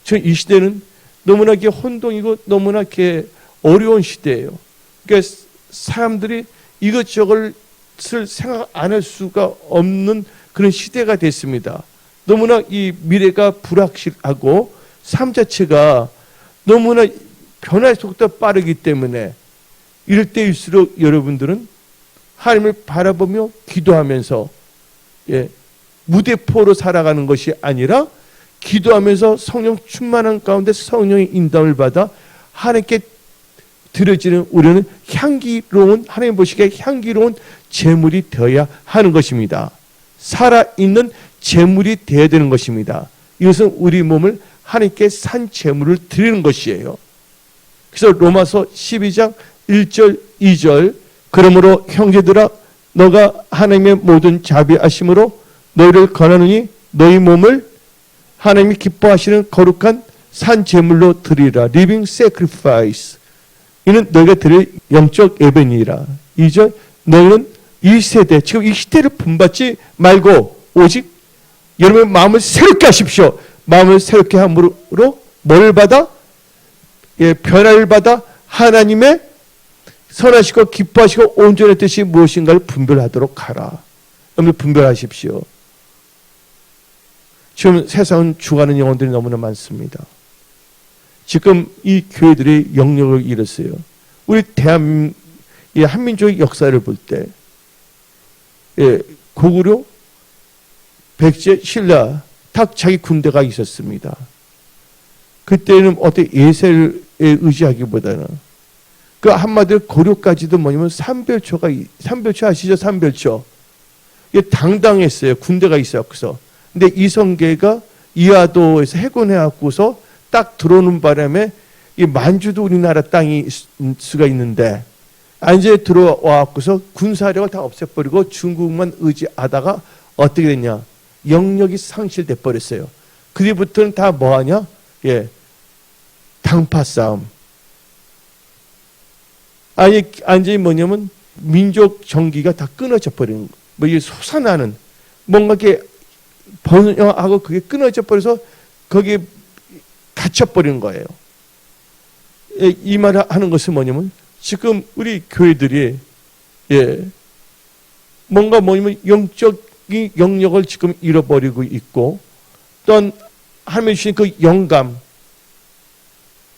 저 이 시대는 너무나 혼동이고 너무나 어려운 시대예요. 그러니까 사람들이 이것저것을 생각 안 할 수가 없는 그런 시대가 됐습니다. 너무나 이 미래가 불확실하고 삶 자체가 너무나 변화의 속도가 빠르기 때문에 이럴 때일수록 여러분들은 하나님을 바라보며 기도하면서 무대포로 살아가는 것이 아니라 기도하면서 성령 충만한 가운데 성령의 인도함을 받아 하나님께 드려지는 우리는 향기로운, 하나님 보시기에 향기로운 제물이 되어야 하는 것입니다. 살아있는 제물이 되어야 되는 것입니다. 이것은 우리 몸을 하나님께 산 제물을 드리는 것이에요. 그래서 로마서 12장 1절 2절 그러므로 형제들아 너가 하나님의 모든 자비하심으로 너희를 권하노니 너희 몸을 하나님이 기뻐하시는 거룩한 산 제물로 드리라. living sacrifice. 이는 너희가 드릴 영적 예배니라. 2절 너희는 이 세대, 지금 이 시대를 본받지 말고 오직 여러분의 마음을 새롭게 하십시오. 마음을 새롭게 함으로 뭘 받아? 변화를 받아 하나님의 선하시고 기뻐하시고 온전한 뜻이 무엇인가를 분별하도록 하라. 여러분 분별하십시오. 지금 세상은 죽어가는 영혼들이 너무나 많습니다. 지금 이 교회들이 영역을 잃었어요. 우리 대한민국 한민족의 역사를 볼 때 고구려, 백제, 신라 다 자기 군대가 있었습니다. 그때는 어떤 예세를 의지하기보다는 그 한마디로 고려까지도 뭐냐면 삼별초 아시죠? 삼별초. 이게 당당했어요. 군대가 있었어. 근데 이성계가 이하도에서 해군해갖고서 딱 들어오는 바람에 이 만주도 우리나라 땅이 수가 있는데 이제 들어와갖고서 군사력을 다 없애버리고 중국만 의지하다가 어떻게 됐냐? 영역이 상실돼 버렸어요. 그뒤부터는 다 뭐하냐? 당파 싸움. 아니 완전히 뭐냐면 민족 정기가 다 끊어져 버리는 거. 뭐 이게 솟아나는 뭔가 이렇게 번영하고 그게 끊어져 버려서 거기에 갇혀버리는 거예요. 이 말을 하는 것은 뭐냐면 지금 우리 교회들이 뭔가 뭐냐면 영적인 영역을 지금 잃어버리고 있고 또한 하나님이 주신 그 영감을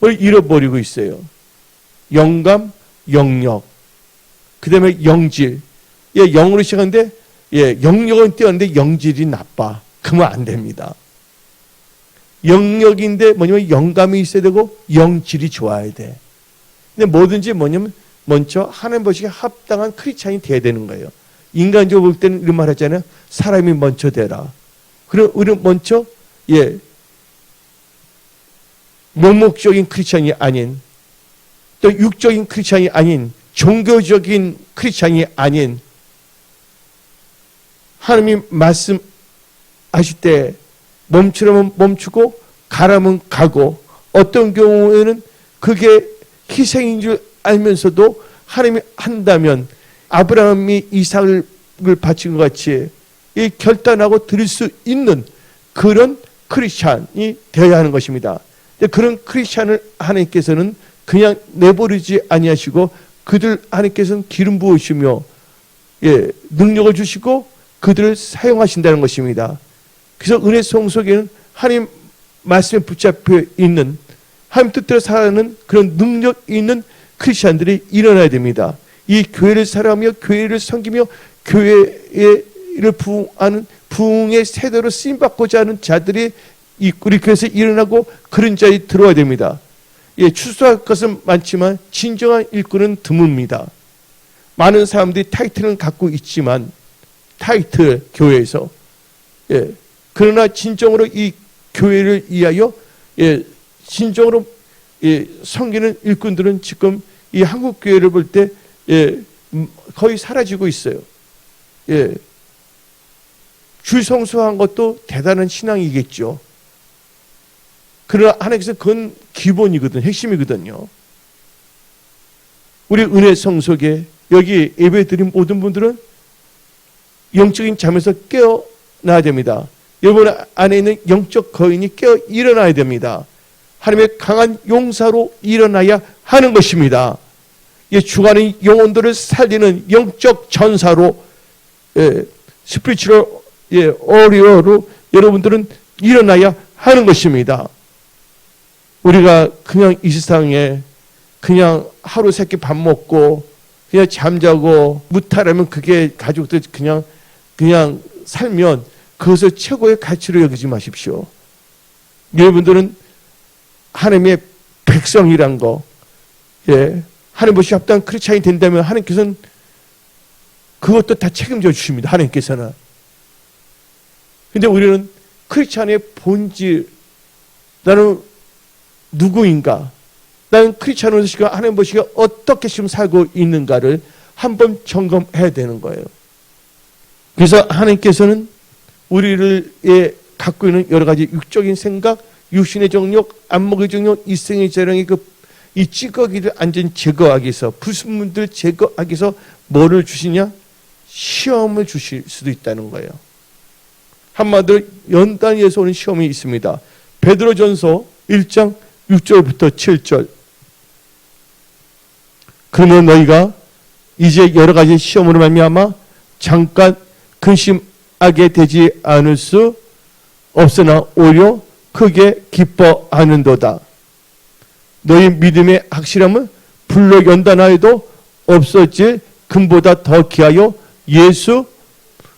잃어버리고 있어요. 영감, 영역, 그 다음에 영질. 영으로 시작하는데 영역은 뛰었는데 영질이 나빠. 그러면 안 됩니다. 영역인데 뭐냐면 영감이 있어야 되고 영질이 좋아야 돼. 근데 뭐든지 뭐냐면 먼저 하나님 보시기에 합당한 크리스찬이 돼야 되는 거예요. 인간적으로 볼 때는 이런 말 하잖아요. 사람이 먼저 되라. 그럼 우리는 먼저 명목적인 크리스찬이 아닌 또 육적인 크리스찬이 아닌 종교적인 크리스찬이 아닌 하나님이 말씀하실 때 멈추라면 멈추고 가라면 가고 어떤 경우에는 그게 희생인 줄 알면서도 하나님이 한다면 아브라함이 이삭을 바친 것 같이 이 결단하고 드릴 수 있는 그런 크리스찬이 되어야 하는 것입니다. 그런 크리스찬을 하나님께서는 그냥 내버리지 아니하시고 그들 하나님께서는 기름 부으시며 능력을 주시고 그들을 사용하신다는 것입니다. 그래서 은혜 성속에는 하나님 말씀에 붙잡혀 있는 하나님 뜻대로 살아가는 그런 능력 있는 크리스찬들이 일어나야 됩니다. 이 교회를 사랑하며 교회를 섬기며 교회를 부흥하는 부흥의 세대로 쓰임받고자 하는 자들이 우리 교회에서 일어나고 그런 자에 들어와야 됩니다. 추수할 것은 많지만 진정한 일꾼은 드뭅니다. 많은 사람들이 타이틀은 갖고 있지만 타이틀 교회에서 그러나 진정으로 이 교회를 위하여 진정으로 섬기는 일꾼들은 지금 이 한국 교회를 볼 때 거의 사라지고 있어요. 줄 성수한 것도 대단한 신앙이겠죠. 그러나 하나님께서 그건 기본이거든, 핵심이거든요. 우리 은혜 성속에 여기 예배드린 모든 분들은 영적인 잠에서 깨어나야 됩니다. 여러분 안에 있는 영적 거인이 깨어 일어나야 됩니다. 하나님의 강한 용사로 일어나야 하는 것입니다. 죽어가는 영혼들을 살리는 영적 전사로 스피리추얼 어리어로 여러분들은 일어나야 하는 것입니다. 우리가 그냥 이 세상에 그냥 하루 세끼 밥 먹고 그냥 잠자고 무탈하면 그게 가족들 그냥 살면 그것을 최고의 가치로 여기지 마십시오. 여러분들은 하나님의 백성이란 거, 예, 하나님 보시 합당한 크리스찬이 된다면 하나님께서는 그것도 다 책임져 주십니다. 하나님께서는. 근데 우리는 크리스찬의 본질, 나는 누구인가? 나는 크리스찬으로서 하나님 보시기가 어떻게 지금 살고 있는가를 한번 점검해야 되는 거예요. 그래서 하나님께서는 우리를 갖고 있는 여러 가지 육적인 생각, 육신의 정욕, 안목의 정욕, 이생의 재량의 이 찌꺼기를 완전히 제거하기 위해서, 불순물들 제거하기 위해서 뭐를 주시냐? 시험을 주실 수도 있다는 거예요. 한마디로 연단에서 오는 시험이 있습니다. 베드로전서 1장 6절부터 7절. 그러면 너희가 이제 여러 가지 시험으로 말미암아 잠깐 근심하게 되지 않을 수 없으나 오히려 크게 기뻐하는도다. 너희 믿음의 확실함은 불로 연단하여도 없어질 금보다 더 귀하여 예수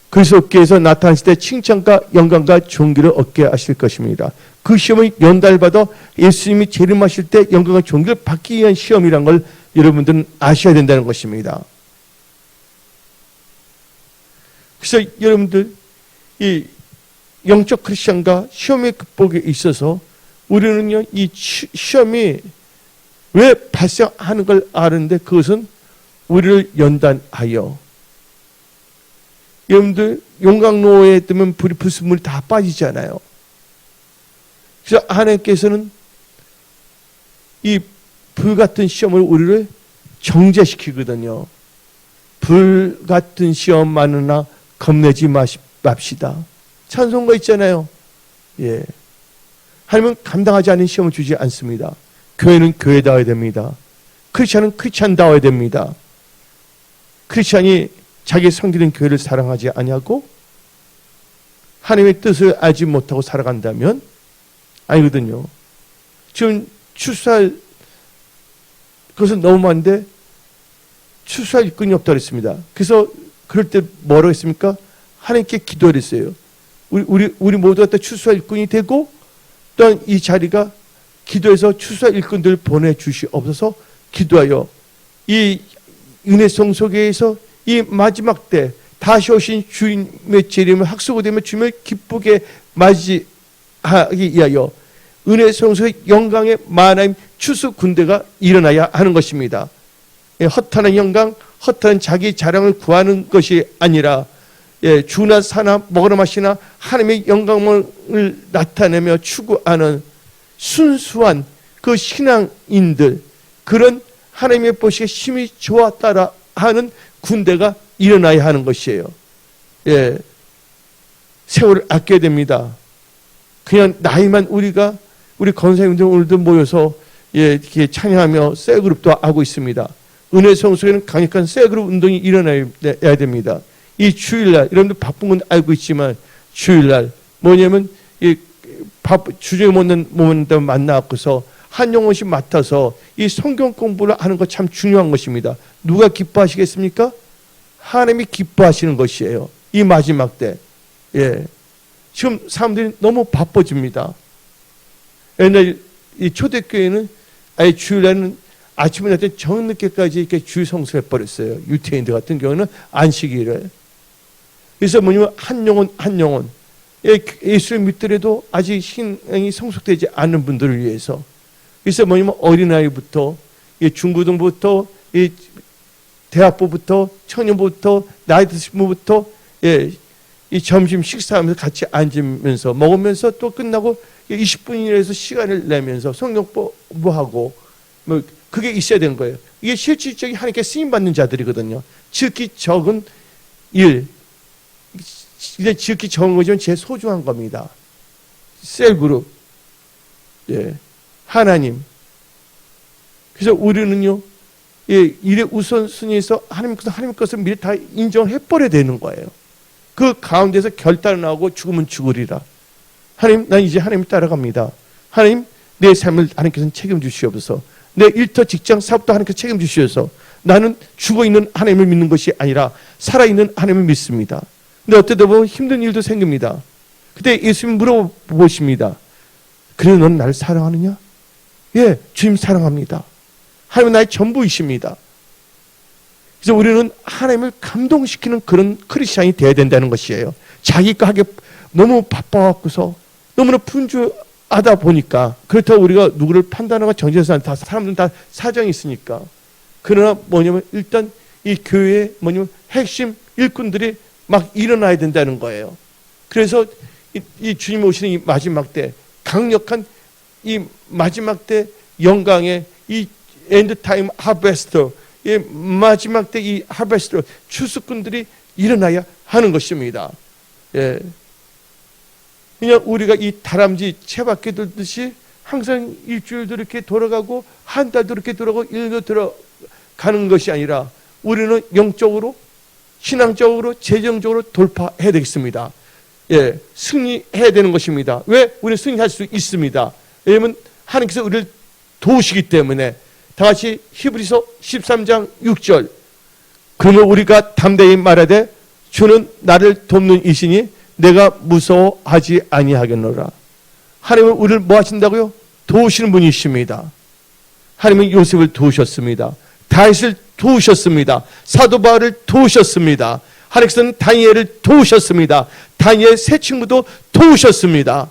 그리스도께서 나타나실 때 칭찬과 영광과 존귀를 얻게 하실 것입니다. 그 시험을 연달받아 예수님이 재림하실 때 영광과 존귀를 받기 위한 시험이란 걸 여러분들은 아셔야 된다는 것입니다. 그래서 여러분들 이 영적 크리스천과 시험의 극복에 있어서 우리는요, 이 시험이 왜 발생하는 걸 아는데 그것은 우리를 연단하여, 여러분들 용광로에 뜨면 불순물이 다 빠지잖아요. 그래서 하나님께서는 이 불같은 시험을 우리를 정죄시키거든요. 불같은 시험 많으나 겁내지 맙시다. 찬송가 있잖아요. 예. 하나님은 감당하지 않은 시험을 주지 않습니다. 교회는 교회다워야 됩니다. 크리스찬은 크리스찬다워야 됩니다. 크리스찬이 자기 성기는 교회를 사랑하지 아니하고 하나님의 뜻을 알지 못하고 살아간다면 아니거든요. 지금 출소할 그것은 너무 많은데 출소할 일꾼이 없다고 그랬습니다. 그래서 그럴 때 뭐라고 했습니까? 하나님께 기도를 했어요. 우리 모두가 다 출소할 일꾼이 되고 또한 이 자리가 기도해서 출소할 일꾼들을 보내주시옵소서. 기도하여 이 은혜 성소교회에서 이 마지막 때 다시 오신 주님의 재림을 학수고 되면 주님을 기쁘게 맞이하기 위하여 은혜 성소의 영광의 만하임 추수 군대가 일어나야 하는 것입니다. 허탄한 영광, 허탄한 자기 자랑을 구하는 것이 아니라 주나 사나 먹으나 마시나 하나님의 영광을 나타내며 추구하는 순수한 그 신앙인들, 그런 하나님의 보시기에 심히 좋아 따라 하는 군대가 일어나야 하는 것이에요. 예, 세월을 아껴야 됩니다. 그냥 나이만 우리 권사님들 오늘도 모여서 이렇게 찬양하며 셀그룹도 하고 있습니다. 은혜 성소에는 강력한 셀그룹 운동이 일어나야 됩니다. 이 주일날, 여러분들 바쁜 건 알고 있지만 주일날 뭐냐면 주중에 못는 만나갖고서 한 영혼씩 맡아서 이 성경 공부를 하는 거 참 중요한 것입니다. 누가 기뻐하시겠습니까? 하나님이 기뻐하시는 것이에요. 이 마지막 때. 예. 지금 사람들이 너무 바빠집니다. 옛날 이 초대교회는 아예 주일날은 아침에 날 때 저녁늦게까지 이렇게 주일 성수해 버렸어요. 유태인들 같은 경우는 안식일을. 그래서 뭐냐면 한 영혼 예수를 믿더라도 아직 신앙이 성숙되지 않은 분들을 위해서. 그래서 뭐냐면 어린아이부터 중고등부터 대학부부터 청년부터 나이 드신 분부터 이 점심 식사하면서 같이 앉으면서 먹으면서 또 끝나고 20분이라서 시간을 내면서 성경 공부하고 뭐 그게 있어야 되는 거예요. 이게 실질적인 하나님께 쓰임 받는 자들이거든요. 지극히 적은 일, 이제 지극히 적은 거지만 제일 소중한 겁니다. 셀그룹, 하나님. 그래서 우리는요, 일의 우선순위에서 하나님 것을 미리 다 인정해버려야 되는 거예요. 그 가운데서 결단을 하고 죽으면 죽으리라. 하나님, 난 이제 하나님 따라갑니다. 하나님, 내 삶을 하나님께서 책임주시옵소서. 내 일터, 직장, 사업도 하나님께서 책임주시옵소서. 나는 죽어있는 하나님을 믿는 것이 아니라 살아있는 하나님을 믿습니다. 근데 어쩌다 보면 힘든 일도 생깁니다. 그때 예수님 물어보십니다. 그래, 넌 나를 사랑하느냐? 예, 주님 사랑합니다. 하나님은 나의 전부이십니다. 그래서 우리는 하나님을 감동시키는 그런 크리스찬이 되어야 된다는 것이에요. 자기가 하기 너무 바빠갖고서 너무나 분주하다 보니까, 그렇다고 우리가 누구를 판단하고 정죄해서 다 사람들은 다 사정이 있으니까. 그러나 뭐냐면 일단 이 교회의 뭐냐면 핵심 일꾼들이 막 일어나야 된다는 거예요. 그래서 이 주님 오시는 이 마지막 때, 강력한 이 마지막 때 영광의 이 엔드타임 하베스터, 이 마지막 때 이 하베스터 추수꾼들이 일어나야 하는 것입니다. 예. 그냥 우리가 이 다람쥐 채바퀴 돌듯이 항상 일주일도 이렇게 돌아가고 한 달도 이렇게 돌아가고 1년도 돌아가는 것이 아니라 우리는 영적으로, 신앙적으로, 재정적으로 돌파해야 되겠습니다. 예, 승리해야 되는 것입니다. 왜? 우리는 승리할 수 있습니다. 왜냐하면 하나님께서 우리를 도우시기 때문에. 다 같이 히브리서 13장 6절. 그러면 우리가 담대히 말하되 주는 나를 돕는 이시니 내가 무서워하지 아니하겠노라. 하나님은 우리를 뭐 하신다고요? 도우시는 분이십니다. 하나님은 요셉을 도우셨습니다. 다윗을 도우셨습니다. 사도 바울을 도우셨습니다. 하나님께서는 다니엘을 도우셨습니다. 다니엘 세 친구도 도우셨습니다.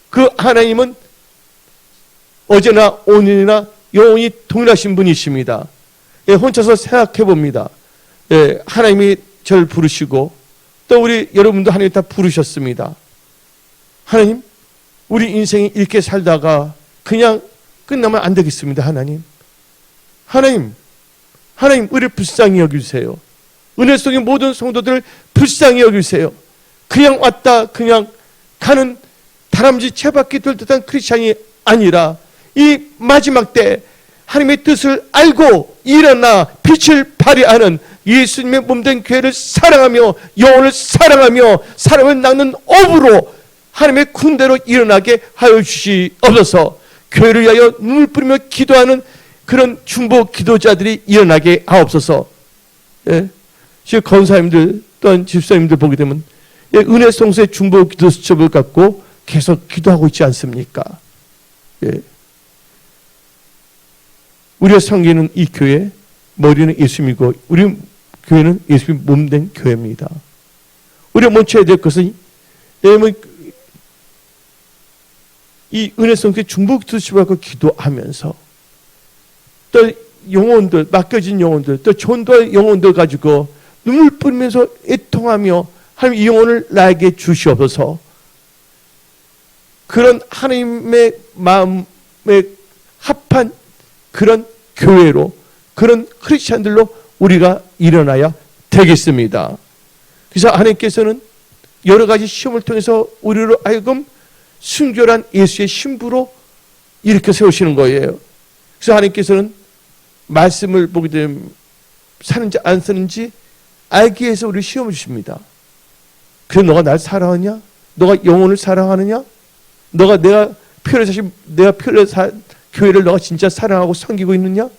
그 하나님은 어제나 오늘이나 영원히 동일하신 분이십니다. 예, 혼자서 생각해 봅니다. 예, 하나님이 저를 부르시고 또 우리 여러분도 하나님 다 부르셨습니다. 하나님, 우리 인생이 이렇게 살다가 그냥 끝나면 안 되겠습니다. 하나님, 우리를 불쌍히 여기주세요. 은혜 속의 모든 성도들을 불쌍히 여기주세요. 그냥 왔다 그냥 가는 다람쥐 채바퀴 돌 듯한 크리스찬이 아니라 이 마지막 때 하나님의 뜻을 알고 일어나 빛을 발휘하는 예수님의 몸된 교회를 사랑하며 영혼을 사랑하며 사람을 낳는 업으로 하나님의 군대로 일어나게 하여 주시옵소서. 교회를 위하여 눈물 뿌리며 기도하는 그런 중보 기도자들이 일어나게 하옵소서. 예. 지금 권사님들 또한 집사님들 보게 되면 예, 은혜 성수의 중보 기도 수첩을 갖고 계속 기도하고 있지 않습니까? 예. 우리가 섬기는 이 교회 머리는 예수님이고 우리 교회는 예수님 몸된 교회입니다. 우리가 먼저 해야 될 것은 이 은혜 성수의 중보 기도 수첩을 갖고 기도하면서 또 영혼들, 맡겨진 영혼들, 또 전도할 영혼들 가지고 눈물 뿌리면서 애통하며 하나님 이 영혼을 나에게 주시옵소서. 그런 하나님의 마음에 합한 그런 교회로, 그런 크리스찬들로 우리가 일어나야 되겠습니다. 그래서 하나님께서는 여러 가지 시험을 통해서 우리로 하여금 순결한 예수의 신부로 일으켜 세우시는 거예요. 그래서 하나님께서는 말씀을 보게 되면 사는지 안 사는지 알기 위해서 우리 시험을 주십니다. 그래서 너가 날 사랑하냐? 너가 영혼을 사랑하느냐? 너가 내가 표를 교회를 너가 진짜 사랑하고 섬기고 있느냐?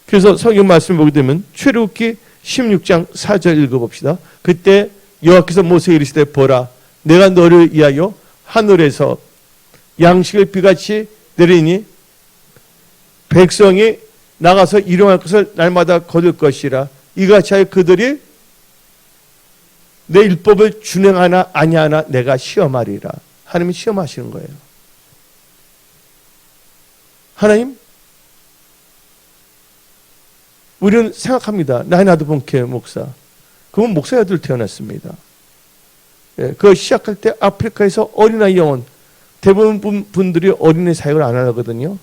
그래서 성경 말씀을 보게 되면 출애굽기 16장 4절 읽어봅시다. 그때 여호와께서 모세에게 이르시되 보라, 내가 너를 위하여 하늘에서 양식을 비같이 내리니 백성이 나가서 일용할 것을 날마다 거둘 것이라. 이같이 하여 그들이 내 율법을 준행하나 아니하나 내가 시험하리라. 하나님이 시험하시는 거예요. 하나님, 우리는 생각합니다. 나이나도 본케 목사. 그분 목사의 아들 태어났습니다. 예, 그거 시작할 때 아프리카에서 어린아이 영혼, 대부분 분들이 어린애 사역을 안 하거든요.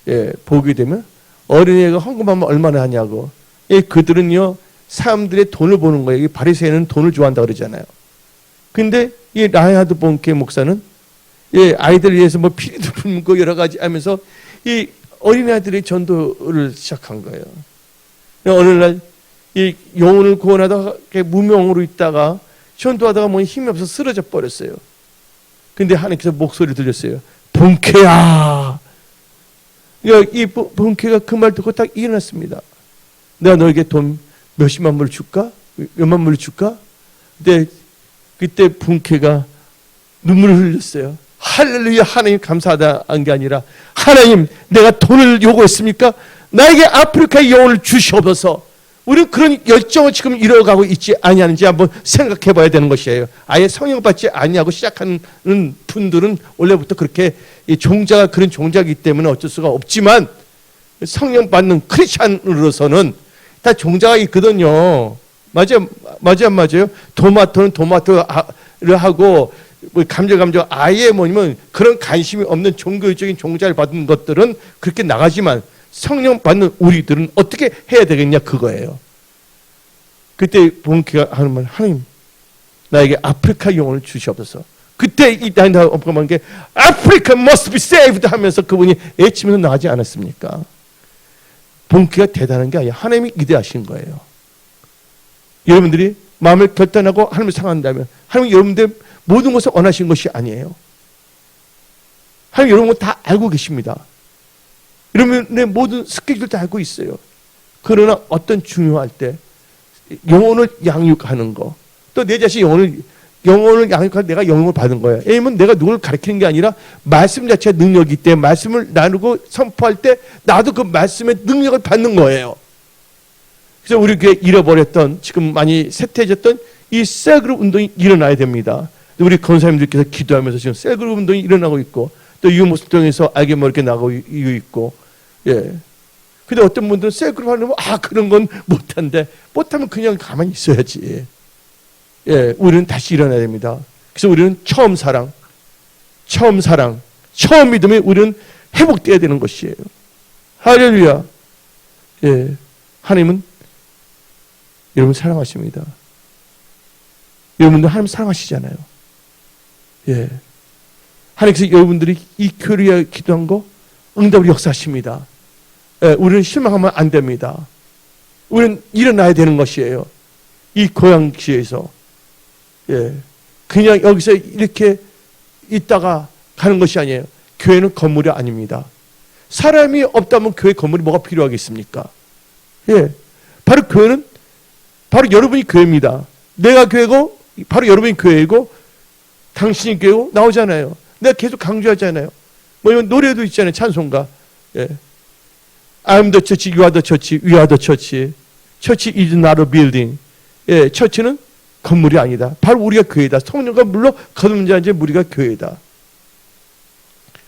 예, 보게 되면 어린애가 헌금하면 얼마나 하냐고. 예, 그들은요 사람들의 돈을 보는 거예요. 바리새인은 돈을 좋아한다 그러잖아요. 근데 이 라이하드 본케 목사는 예, 아이들을 위해서 뭐 피리도 불고 여러 가지 하면서 이 어린아이들의 전도를 시작한 거예요. 어느 날 이 영혼을 구원하다가 무명으로 있다가 전도하다가 뭐 힘이 없어서 쓰러져 버렸어요. 근데 하나님께서 목소리 들렸어요. 본케야. 이 본케가 그 말 듣고 딱 일어났습니다. 내가 너에게 돈 몇십만 불 줄까? 몇만 불 줄까? 근데 그때 본케가 눈물을 흘렸어요. 할렐루야, 하나님 감사하다는 게 아니라 하나님 내가 돈을 요구했습니까? 나에게 아프리카의 영혼을 주시옵소서. 우리는 그런 열정을 지금 이뤄가고 있지 아니하는지 한번 생각해 봐야 되는 것이에요. 아예 성령 받지 아니하고 시작하는 분들은 원래부터 그렇게 종자가 그런 종자이기 때문에 어쩔 수가 없지만 성령 받는 크리스찬으로서는 다 종자가 있거든요. 맞아요? 토마토는 토마토를 하고 감정 아예 뭐냐면 그런 관심이 없는 종교적인 종자를 받은 것들은 그렇게 나가지만 성령 받는 우리들은 어떻게 해야 되겠냐 그거예요. 그때 본기가 하는 말, 하나님 나에게 아프리카 영혼을 주시옵소서. 그때 이 단다 엄청난 게 아프리카 must be saved 하면서 그분이 외치면서 나가지 않았습니까? 본기가 대단한 게 아니라 하나님이 이대하신 거예요. 여러분들이 마음을 결단하고 하나님을 사랑한다면 하나님이 여러분들 모든 것을 원하신 것이 아니에요. 하나님 여러분 것 다 알고 계십니다. 여러분의 모든 스케줄을 다 알고 있어요. 그러나 어떤 중요할 때 영혼을 양육하는 거, 또 내 자신 영혼을 양육할 내가 영혼을 받은 거예요. 왜냐면 내가 누구를 가르치는 게 아니라 말씀 자체가 능력이기 때문에 말씀을 나누고 선포할 때 나도 그 말씀의 능력을 받는 거예요. 그래서 우리 교회 잃어버렸던 지금 많이 쇠퇴해졌던 이 셀그룹 운동이 일어나야 됩니다. 우리 권사님들께서 기도하면서 지금 셀그룹 운동이 일어나고 있고 또 유모습 통해서 알게 모르게 나가고 있고, 예. 근데 어떤 분들은 셀그룹 하려면 그런 건 못한데 못하면 그냥 가만히 있어야지. 예, 우리는 다시 일어나야 됩니다. 그래서 우리는 처음 믿음에 우리는 회복돼야 되는 것이에요. 할렐루야. 예, 하나님은 여러분 사랑하십니다. 여러분들 하나님 사랑하시잖아요. 예. 하나님께서 여러분들이 이 교회를 위하여 기도한 거 응답을 역사하십니다. 예, 우리는 실망하면 안 됩니다. 우리는 일어나야 되는 것이에요. 이 고향시에서. 예. 그냥 여기서 이렇게 있다가 가는 것이 아니에요. 교회는 건물이 아닙니다. 사람이 없다면 교회 건물이 뭐가 필요하겠습니까? 예. 바로 교회는 바로 여러분이 교회입니다. 내가 교회고 바로 여러분이 교회이고 당신이 교회고 나오잖아요. 내가 계속 강조하잖아요. 뭐냐면 노래도 있잖아요. 찬송가. 예. I'm the church, you are the church, we are the church. Church is not a building. 예, 처치는 건물이 아니다. 바로 우리가 교회다. 성령과 물로 거듭난 자 이제 우리가 교회다.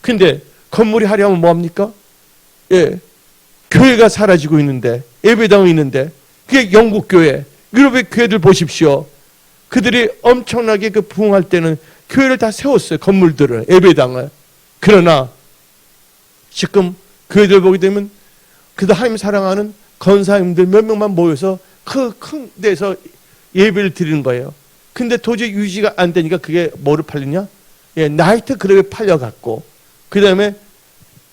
근데 건물이 하려면 뭐합니까? 예, 교회가 사라지고 있는데 예배당이 있는데 그게 영국 교회, 유럽의 교회들 보십시오. 그들이 엄청나게 그 부흥할 때는 교회를 다 세웠어요. 건물들을, 예배당을. 그러나 지금 교회들 보게 되면 그도 하나님 사랑하는 권사님들 몇 명만 모여서 그 큰 데서 예배를 드리는 거예요. 근데 도저히 유지가 안 되니까 그게 뭐를 팔리냐? 예, 나이트 클럽에 팔려갔고 그 다음에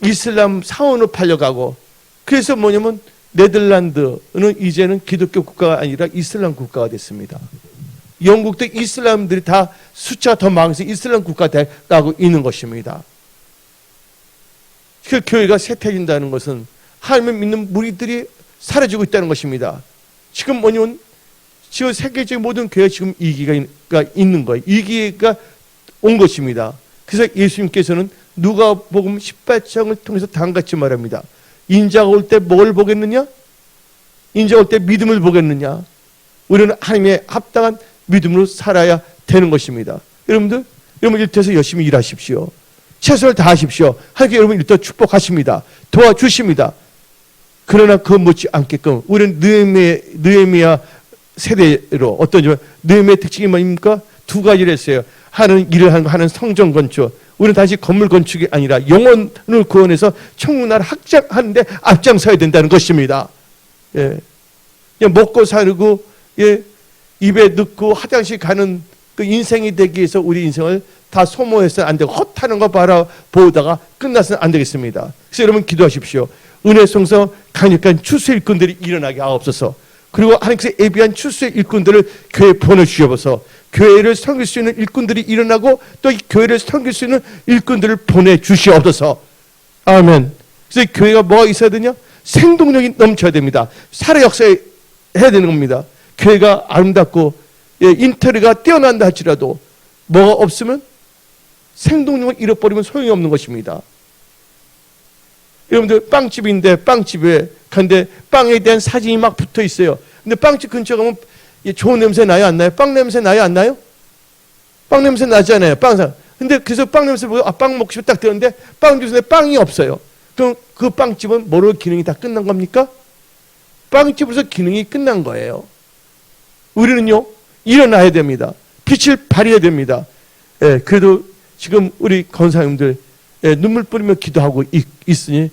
이슬람 사원으로 팔려가고 그래서 뭐냐면 네덜란드는 이제는 기독교 국가가 아니라 이슬람 국가가 됐습니다. 영국도 이슬람들이 다 숫자가 더 많아서 이슬람 국가가 되고 있는 것입니다. 그 교회가 쇠퇴해진다는 것은 하나님을 믿는 무리들이 사라지고 있다는 것입니다. 지금 뭐냐면 지금 세계적인 모든 교회가 지금 위기가 있는 거예요. 위기가 온 것입니다. 그래서 예수님께서는 누가복음 18장을 통해서 다음같이 말합니다. 인자가 올 때 뭘 보겠느냐? 인자가 올 때 믿음을 보겠느냐? 우리는 하나님의 합당한 믿음으로 살아야 되는 것입니다. 여러분 일터에서 열심히 일하십시오. 최선을 다하십시오. 하나님께 여러분 일터 축복하십니다. 도와주십니다. 그러나 그거 못지 않게끔 우리는 느헤미야 세대로 어떤 느헤미야의 특징이 뭡니까? 두 가지를 했어요. 하는 일을 하는 성전 건축. 우리는 다시 건물 건축이 아니라 영혼을 구원해서 천국나라 확장하는데 앞장서야 된다는 것입니다. 예. 그냥 먹고 살고 예. 입에 넣고 화장실 가는 그 인생이 되기 위해서 우리 인생을 다 소모해서는 안 되고 헛하는 거 바라보다가 끝나서는 안 되겠습니다. 그래서 여러분 기도하십시오. 은혜 성성 강력한 추수의 일꾼들이 일어나게 하옵소서. 그리고 하나님께서 예비한 추수의 일꾼들을 교회에 보내주셔서 교회를 섬길 수 있는 일꾼들이 일어나고 또 이 교회를 섬길 수 있는 일꾼들을 보내주시옵소서. 아멘. 그래서 교회가 뭐가 있어야 되냐? 생동력이 넘쳐야 됩니다. 살아 역사해야 되는 겁니다. 교회가 아름답고 예, 인테리어가 뛰어난다 할지라도 뭐가 없으면 생동력을 잃어버리면 소용이 없는 것입니다. 여러분들 빵집인데 빵집에 간데 빵에 대한 사진이 막 붙어 있어요. 근데 빵집 근처 가면 좋은 냄새 나요, 안 나요? 빵 냄새 나요, 안 나요? 빵 냄새 나잖아요, 빵상. 근데 그래서 빵 냄새 보고 빵 먹고 싶어 딱 들었는데 빵집에 빵이 없어요. 그럼 그 빵집은 뭐로 기능이 다 끝난 겁니까? 빵집으로서 기능이 끝난 거예요. 우리는요, 일어나야 됩니다. 빛을 발해야 됩니다. 예, 그래도 지금 우리 권사님들 눈물 뿌리며 기도하고 있으니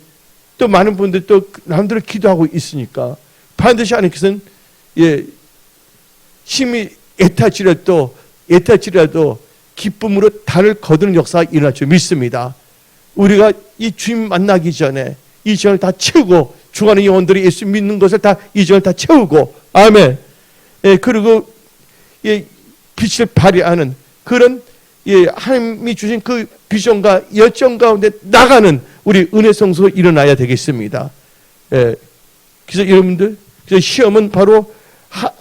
또 많은 분들 또 남들을 기도하고 있으니까 반드시 하나님께서는 힘이 애타치라도 기쁨으로 달을 거두는 역사가 일어날 줄 믿습니다. 우리가 이 주님 만나기 전에 이 정을 다 채우고 죽어가는 영혼들이 예수 믿는 것을 다 이 정을 다 채우고 아멘. 그리고 빛을 발휘하는 그런 하나님이 주신 그 비전과 열정 가운데 나가는 우리 은혜 성소가 일어나야 되겠습니다. 그래서 여러분들, 그래서 시험은 바로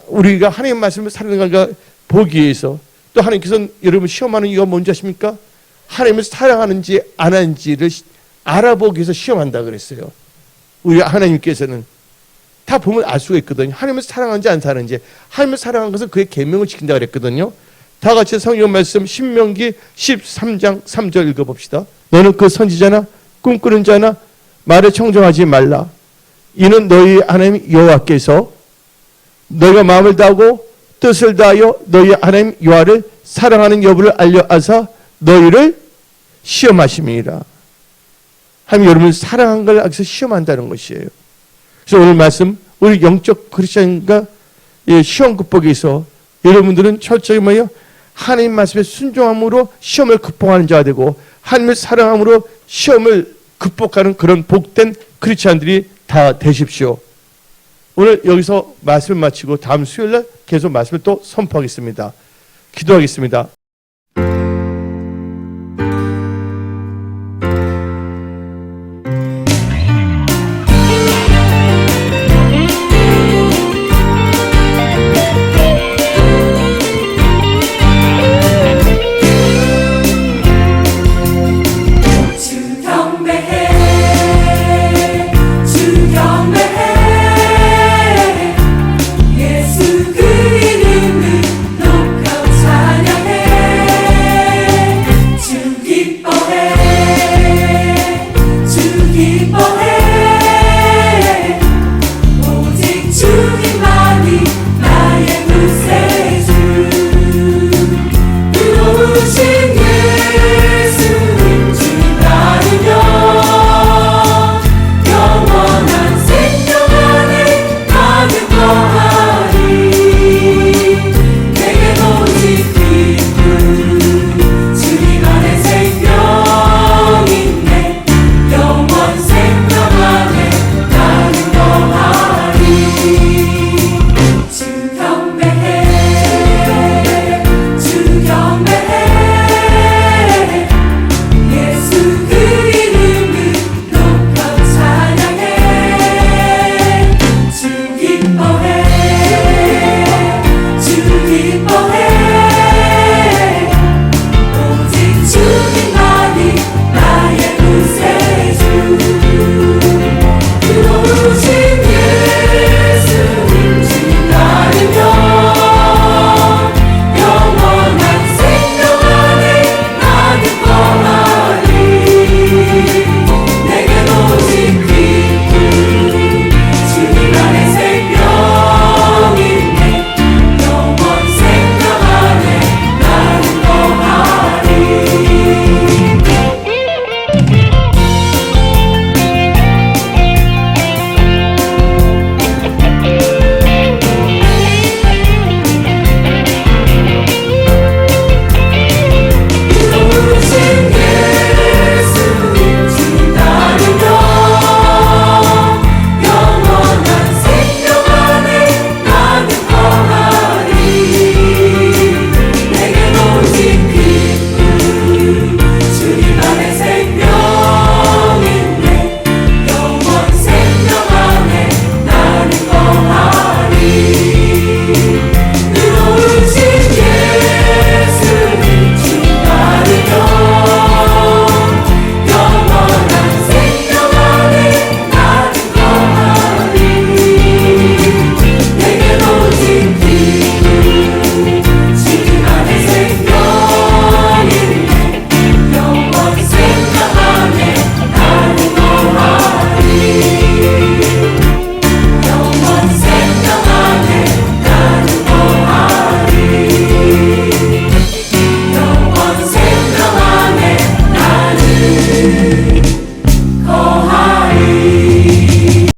우리가 하나님의 말씀을 살아가는 보기 위해서 또 하나님께서는 여러분 시험하는 이유가 뭔지 아십니까? 하나님을 사랑하는지 안 하는지를 알아보기 위해서 시험한다 그랬어요. 우리 하나님께서는 다 보면 알 수가 있거든요. 하나님을 사랑하는지 안 사랑하는지. 하나님을 사랑한 것은 그의 계명을 지킨다 그랬거든요. 다 같이 성경 말씀 신명기 13장 3절 읽어봅시다. 너는 그 선지자나 꿈꾸는 자나 말에 청정하지 말라. 이는 너희 하나님 여호와께서 너희가 마음을 다하고 뜻을 다하여 너희 하나님 여호와를 사랑하는 여부를 알려 하사 너희를 시험하심이니라. 하나님 여러분을 사랑한 걸 여기서 시험한다는 것이에요. 그래서 오늘 말씀 우리 영적 크리스천과 시험 극복에 있어 여러분들은 철저히 뭐예요? 하나님 말씀에 순종함으로 시험을 극복하는 자가 되고 하나님을 사랑함으로 시험을 극복하는 그런 복된 크리스천들이 다 되십시오. 오늘 여기서 말씀을 마치고 다음 수요일날 계속 말씀을 또 선포하겠습니다. 기도하겠습니다.